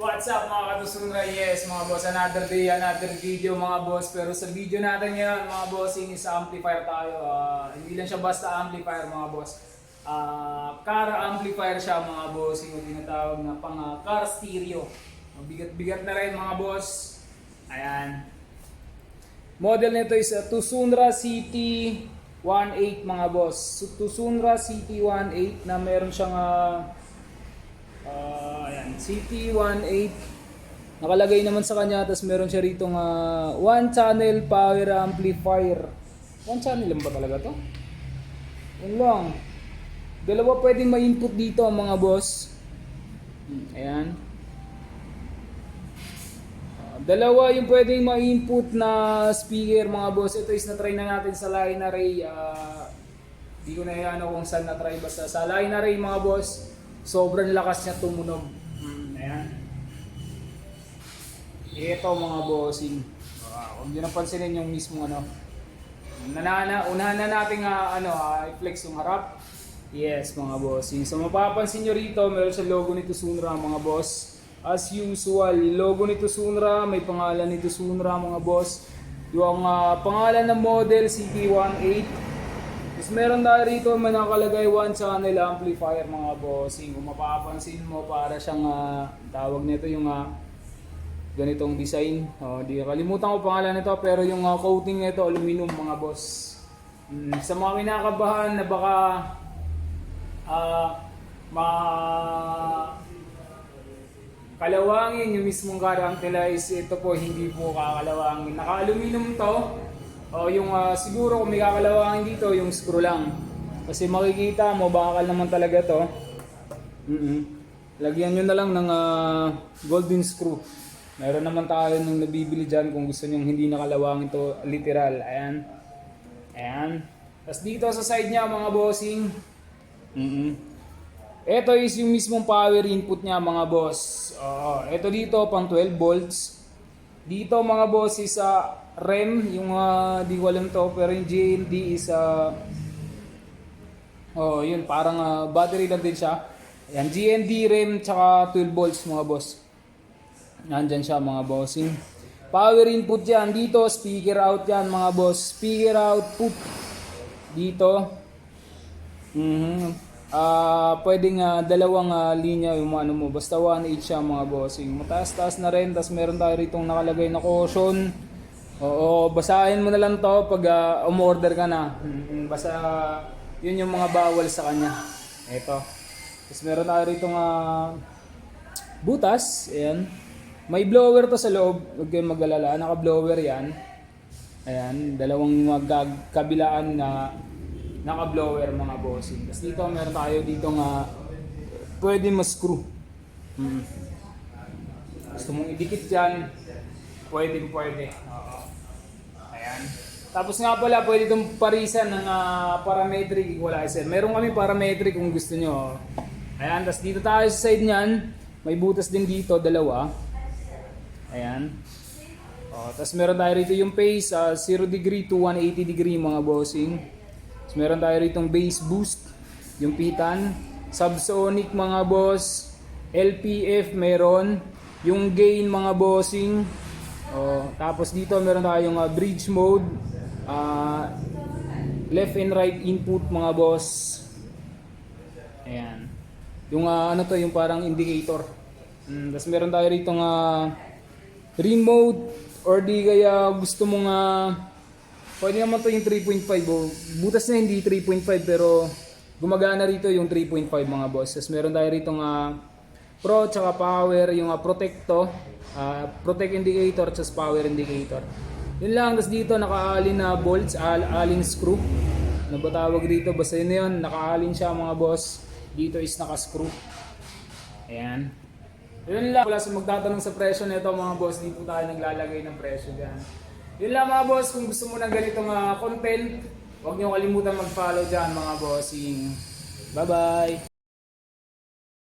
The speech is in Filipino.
What's up mga katusunra? Yes mga boss, another day, another video mga boss. Pero sa video natin ngayon mga bossing is amplifier tayo. Hindi lang siya basta amplifier mga boss. Car amplifier siya mga bossing, yung tinatawag na pang car stereo. Bigat-bigat na rin mga boss. Ayan. Model nito is Tucson-Ra CT18 mga boss. Tucson-Ra CT18 na meron siyang ayan, CT18 nakalagay naman sa kanya, tapos meron siya rito one channel power amplifier. One channel lang ba talaga to? Yun lang. Dalawa pwedeng ma-input dito mga boss. Ayan. Dalawa yung pwedeng ma-input na speaker mga boss. Ito is na-try na natin sa line array. Di ko na yan kung saan na-try, basta sa line array mga boss. Sobrang lakas niya tumunog. Ayan. Ito mga bossing. Huwag nyo napansinin yung mismo unahan na natin i-flex yung harap. Yes mga bossing. So mapapansin nyo rito, meron siya logo ni Tucson-Ra mga boss. As usual, yung logo ni Tucson-Ra, may pangalan ni Tucson-Ra mga boss. Yung pangalan ng model CT18. Tapos meron tayo rito may nakalagay one channel amplifier mga bossing. Kung mapapansin mo, para siyang tawag nito yung ganitong design. Di kalimutan ko pangalan nito, pero yung coating nito aluminum mga boss. Sa mga kinakabahan na baka kalawangin yung mismong garang nila, is ito po hindi po kakalawangin. Naka-aluminum to. Siguro kung may kakalawangin dito, yung screw lang. Kasi makikita mo, bakal naman talaga to. Lagyan nyo na lang ng golden screw. Meron naman tayo nung nabibili dyan kung gusto nyo hindi nakalawangin to, literal. Ayan. Ayan. Tapos dito sa side niya mga bossing. Ito is yung mismong power input niya mga boss. Ito dito pang 12 volts. Dito mga boss is REM, yung di ko alam to, pero yung GND is yun parang battery lang din siya. Ayan, GND, REM, tsaka 12 volts mga boss. Nandyan siya mga bossing. Power input yan. Dito speaker out yan mga boss. Speaker output dito. Pwedeng dalawang linya yung mo. Basta 1.8 siya mga bossing. Mataas-taas na rin. Tapos meron tayo ritong nakalagay na caution. Basahin mo na lang to pag umorder ka na. Basta yun yung mga bawal sa kanya. Ito. Tapos meron tayo ritong butas. Ayan. May blower to sa loob. Huwag kayong mag-alala. Naka-blower yan. Ayan. Dalawang magkabilaan na naka-blower mga bossing. Tapos dito meron tayo dito pwede ma-screw. Gusto mong idikit dyan, pwede. Ayan. Tapos nga pala, pwede itong parisan ng parametric equalizer. Meron kami parametric kung gusto nyo. Ayan. Tapos dito tayo sa side nyan, may butas din dito, dalawa. Ayan. Tapos meron tayo rito yung phase, 0 degree to 180 degree mga bossing. Meron tayo ritong bass boost, yung pitan, subsonic mga boss, LPF meron, yung gain mga bossing. Tapos dito meron tayong bridge mode, left and right input mga boss. Ayan. Yung yung parang indicator. Tapos meron tayo ritong remote, or di kaya gusto mong pwede naman to yung 3.5. Butas na hindi 3.5, pero gumagana rito yung 3.5 mga boss. Tapos meron tayo rito pro tsaka power, yung protecto, protect indicator tsaka power indicator. Yun lang. Tapos dito naka-alin na bolts, alin screw. Ano ba tawag dito? Basta yun, naka-alin siya mga boss. Dito is naka-screw. Ayan. Yun lang. Wala sa magtatanong sa presyo nito mga boss, di po tayo naglalagay ng presyo dyan. Yun lang mga boss, kung gusto mo ng ganitong content, huwag niyo kalimutan mag-follow dyan mga bossing. Bye bye!